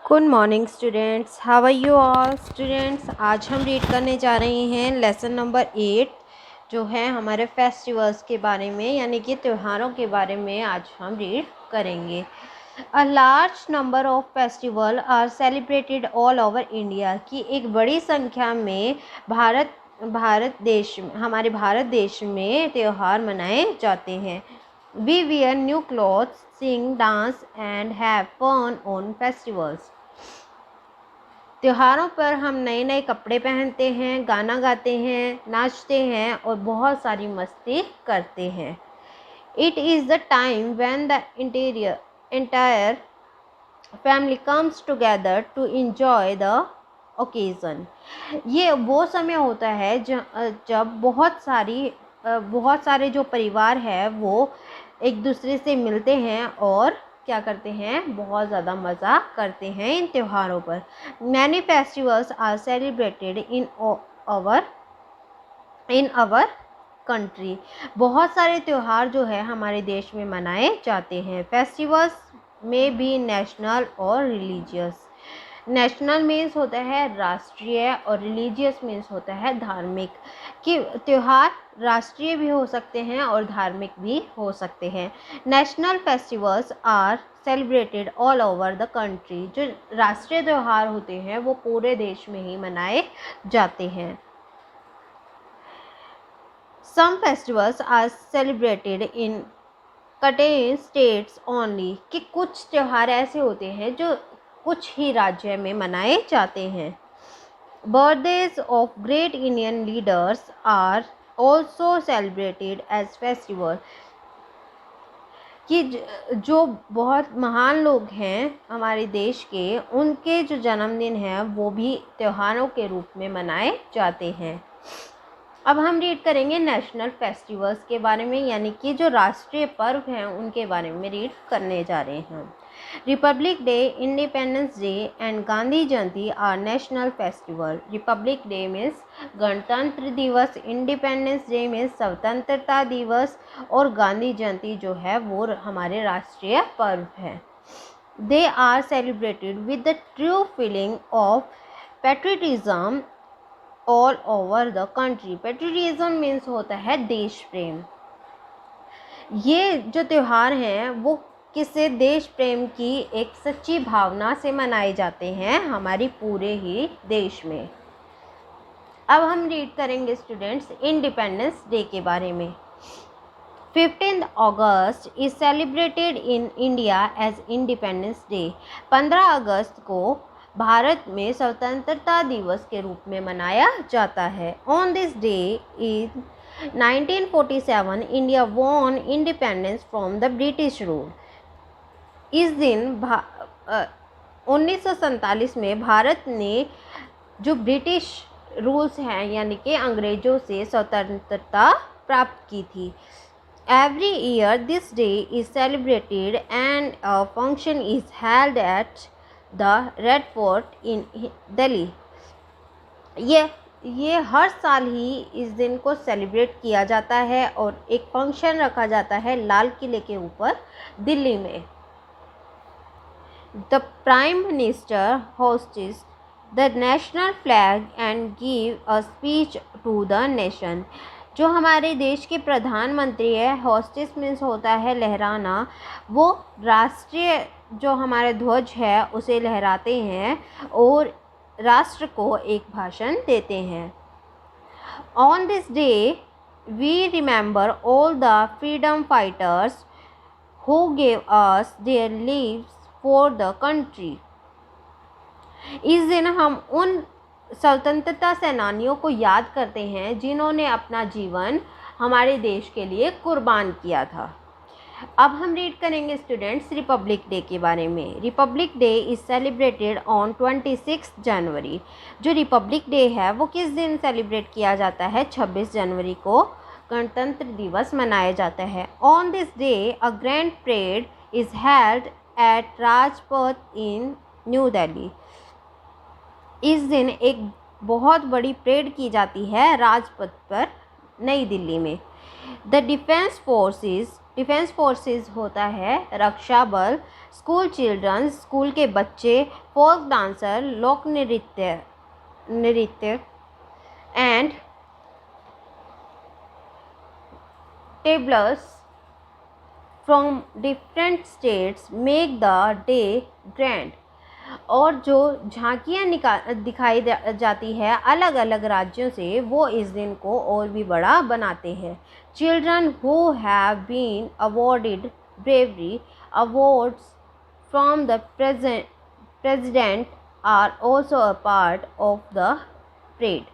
Good morning students, how are you all students. आज हम read करने जा रहे हैं लेसन नंबर 8 जो है हमारे फेस्टिवल्स के बारे में, यानी कि त्योहारों के बारे में आज हम रीड करेंगे। A large number of festival are celebrated all over India, की एक बड़ी संख्या में हमारे भारत देश में त्यौहार मनाए जाते हैं। We wear new clothes, sing, dance and have fun on festivals. त्योहारों पर हम नए नए कपड़े पहनते हैं, गाना गाते हैं, नाचते हैं और बहुत सारी मस्ती करते हैं। It is the time when the entire family comes together to enjoy the occasion. ये वो समय होता है जब बहुत सारे जो परिवार है वो एक दूसरे से मिलते हैं और क्या करते हैं, बहुत ज़्यादा मज़ा करते हैं इन त्योहारों पर। Many festivals are celebrated in our country. बहुत सारे त्यौहार जो है हमारे देश में मनाए जाते हैं। फेस्टिवल्स में भी नेशनल और रिलीजियस। नेशनल मीन्स होता है राष्ट्रीय और रिलीजियस मीन्स होता है धार्मिक। कि त्यौहार राष्ट्रीय भी हो सकते हैं और धार्मिक भी हो सकते हैं। National festivals are celebrated all over the country. जो राष्ट्रीय त्यौहार होते हैं वो पूरे देश में ही मनाए जाते हैं। Some festivals are celebrated in certain states only, कि कुछ त्यौहार ऐसे होते हैं जो कुछ ही राज्य में मनाए जाते हैं। Birthdays of great Indian leaders are also celebrated as festival, कि जो बहुत महान लोग हैं हमारे देश के, उनके जो जन्मदिन हैं वो भी त्योहारों के रूप में मनाए जाते हैं। अब हम रीड करेंगे नेशनल फेस्टिवल्स के बारे में, यानी कि जो राष्ट्रीय पर्व हैं उनके बारे में रीड करने जा रहे हैं। Republic day, independence day and Gandhi Jayanti are national festival. Republic day means गणतंत्र दिवस, इंडिपेंडेंस डे मीन्स स्वतंत्रता दिवस और गांधी जयंती जो है वो हमारे राष्ट्रीय पर्व है। They are celebrated with the true feeling of patriotism all over the country. Patriotism means होता है देश प्रेम। ये जो त्यौहार हैं वो किसी देश प्रेम की एक सच्ची भावना से मनाए जाते हैं हमारी पूरे ही देश में। अब हम रीड करेंगे स्टूडेंट्स इंडिपेंडेंस डे के बारे में। 15 August is celebrated in India as independence day. 15 अगस्त को भारत में स्वतंत्रता दिवस के रूप में मनाया जाता है। On this day in 1947 India won independence from the British rule. इस दिन 1947 में भारत ने जो ब्रिटिश रूल्स हैं यानी कि अंग्रेज़ों से स्वतंत्रता प्राप्त की थी। Every year this day is celebrated and a function is held at the red fort in Delhi. ये हर साल ही इस दिन को सेलिब्रेट किया जाता है और एक फंक्शन रखा जाता है लाल किले के ऊपर दिल्ली में। The prime minister hosts the national flag and give a speech to the nation. जो हमारे देश के प्रधानमंत्री है, होस्टिस मीन्स होता है लहराना, वो राष्ट्रीय जो हमारा ध्वज है उसे लहराते हैं और राष्ट्र को एक भाषण देते हैं। On this day we remember all the freedom fighters who gave us their lives for the country. इस दिन हम उन स्वतंत्रता सेनानियों को याद करते हैं जिन्होंने अपना जीवन हमारे देश के लिए कुर्बान किया था। अब हम रीड करेंगे स्टूडेंट्स रिपब्लिक डे के बारे में। Republic day is celebrated on 26 जनवरी। जो रिपब्लिक डे है वो किस दिन सेलिब्रेट किया जाता है? 26 जनवरी को गणतंत्र दिवस मनाया जाता है। On this day a grand parade is held at Rajpath in new Delhi. इस दिन एक बहुत बड़ी परेड की जाती है राजपथ पर नई दिल्ली में। The defence forces defence forces होता है रक्षा बल, स्कूल चिल्ड्रन स्कूल के बच्चे, फोक डांसर लोक नृत्य and tableaux from different states make the day grand. और जो झांकियाँ दिखाई जाती है अलग अलग राज्यों से, वो इस दिन को और भी बड़ा बनाते हैं। Children who have been awarded bravery awards from the president are also a part of the parade.